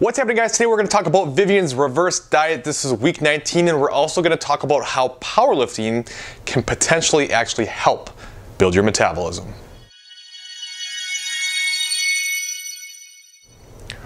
What's happening, guys? Today we're going to talk about Vivyen's reverse diet. This is week 19, and we're also going to talk about how powerlifting can potentially actually help build your metabolism.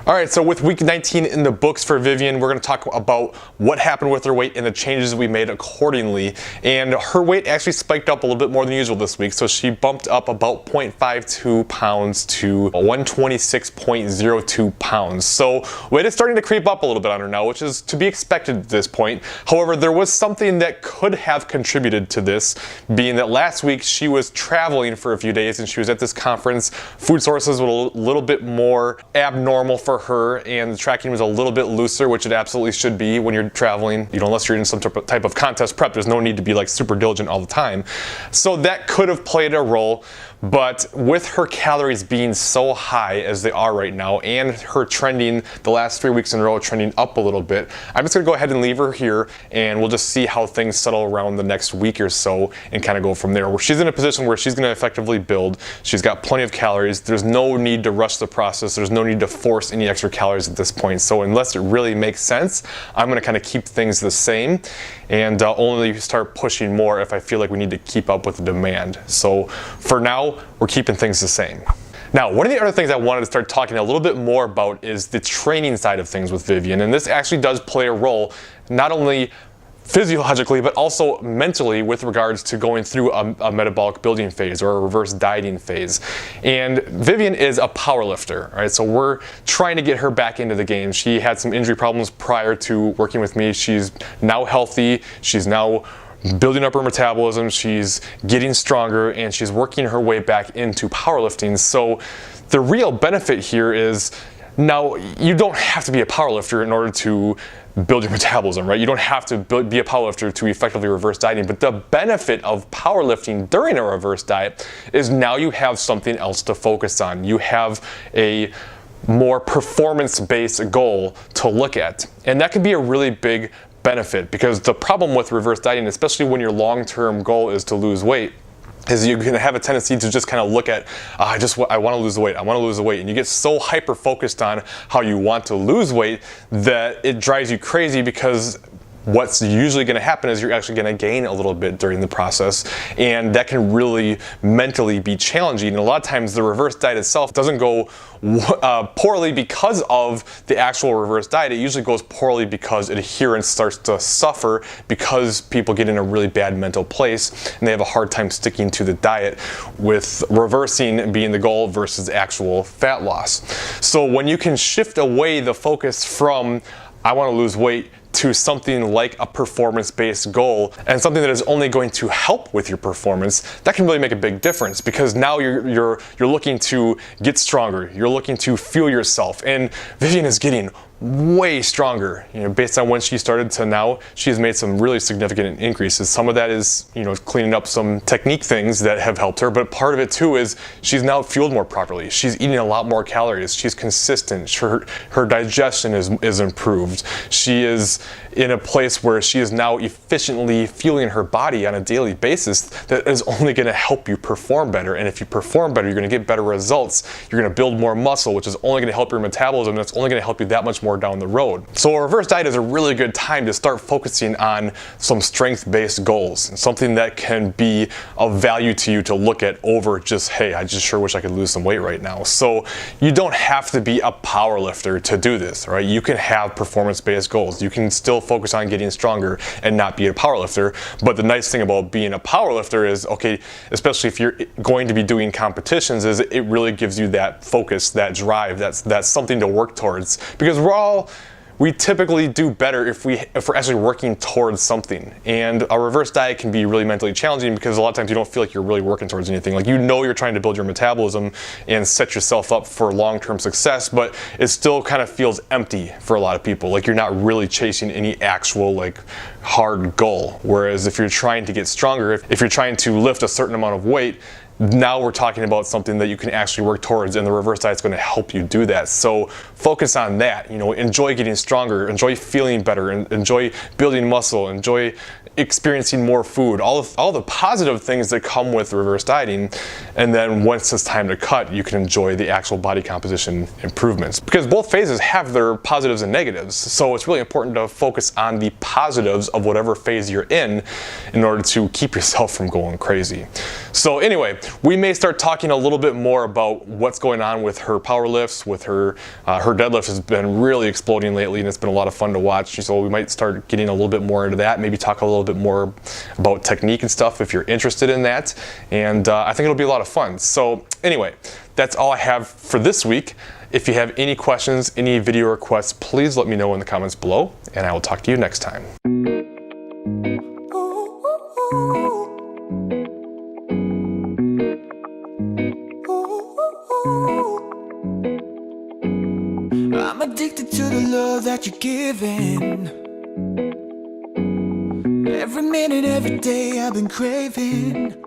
Alright, so with week 19 in the books for Vivyen, we're going to talk about what happened with her weight and the changes we made accordingly. And her weight actually spiked up a little bit more than usual this week, so she bumped up about 0.52 pounds to 126.02 pounds. So weight is starting to creep up a little bit on her now, which is to be expected at this point. However, there was something that could have contributed to this, being that last week she was traveling for a few days and she was at this conference. Food sources were a little bit more abnormal for her, and the tracking was a little bit looser, which it absolutely should be when you're traveling. You know, unless you're in some type of contest prep, there's no need to be like super diligent all the time. So that could have played a role. But with her calories being so high as they are right now, and her trending the last 3 weeks in a row trending up a little bit, I'm just going to go ahead and leave her here, and we'll just see how things settle around the next week or so and kind of go from there. Where she's in a position where she's going to effectively build. She's got plenty of calories. There's no need to rush the process. There's no need to force any extra calories at this point. So unless it really makes sense, I'm going to kind of keep things the same and only start pushing more if I feel like we need to keep up with the demand. So for now, we're keeping things the same. Now, one of the other things I wanted to start talking a little bit more about is the training side of things with Vivyen, and this actually does play a role not only physiologically but also mentally with regards to going through a metabolic building phase or a reverse dieting phase. And Vivyen is a powerlifter, right? So we're trying to get her back into the game. She had some injury problems prior to working with me. She's now healthy. She's now building up her metabolism, she's getting stronger, and she's working her way back into powerlifting. So the real benefit here is, now you don't have to be a powerlifter in order to build your metabolism, right? You don't have to be a powerlifter to effectively reverse dieting, but the benefit of powerlifting during a reverse diet is now you have something else to focus on. You have a more performance-based goal to look at, and that can be a really big benefit, because the problem with reverse dieting, especially when your long-term goal is to lose weight, is you're going to have a tendency to just kind of look at, I want to lose the weight, I want to lose the weight, and you get so hyper focused on how you want to lose weight that it drives you crazy, because what's usually going to happen is you're actually going to gain a little bit during the process, and that can really mentally be challenging. And a lot of times the reverse diet itself doesn't go poorly because of the actual reverse diet. It usually goes poorly because adherence starts to suffer, because people get in a really bad mental place and they have a hard time sticking to the diet, with reversing being the goal versus actual fat loss. So when you can shift away the focus from I want to lose weight to something like a performance-based goal, and something that is only going to help with your performance, that can really make a big difference, because now you're looking to get stronger, you're looking to fuel yourself, and Vivyen is getting way stronger. You know, based on when she started to now, she has made some really significant increases. Some of that is, you know, cleaning up some technique things that have helped her, but part of it too is she's now fueled more properly. She's eating a lot more calories. She's consistent. Her digestion is improved. She is in a place where she is now efficiently fueling her body on a daily basis that is only going to help you perform better. And if you perform better, you're going to get better results. You're going to build more muscle, which is only going to help your metabolism, and that's only going to help you that much more down the road. So a reverse diet is a really good time to start focusing on some strength-based goals, and something that can be of value to you to look at over just, hey, I just sure wish I could lose some weight right now. So you don't have to be a power lifter to do this, right? You can have performance-based goals. You can still focus on getting stronger and not be a power lifter. But the nice thing about being a power lifter is, okay, especially if you're going to be doing competitions, is it really gives you that focus, that drive, that's something to work towards, because we typically do better if we're actually working towards something. And a reverse diet can be really mentally challenging, because a lot of times you don't feel like you're really working towards anything. Like, you know, you're trying to build your metabolism and set yourself up for long-term success, but it still kind of feels empty for a lot of people. Like, you're not really chasing any actual like hard goal. Whereas if you're trying to get stronger, if you're trying to lift a certain amount of weight, now we're talking about something that you can actually work towards, and the reverse diet is going to help you do that. So focus on that. You know, enjoy getting stronger, enjoy feeling better, and enjoy building muscle, enjoy experiencing more food, all the positive things that come with reverse dieting. And then once it's time to cut, you can enjoy the actual body composition improvements, because both phases have their positives and negatives. So it's really important to focus on the positives of whatever phase you're in order to keep yourself from going crazy. So anyway, we may start talking a little bit more about what's going on with her power lifts, with her deadlift has been really exploding lately, and it's been a lot of fun to watch. So we might start getting a little bit more into that, maybe talk a little bit more about technique and stuff if you're interested in that. And I think it'll be a lot of fun. So anyway, that's all I have for this week. If you have any questions, any video requests, please let me know in the comments below, and I will talk to you next time. I'm addicted to the love that you're giving. Every minute, every day I've been craving.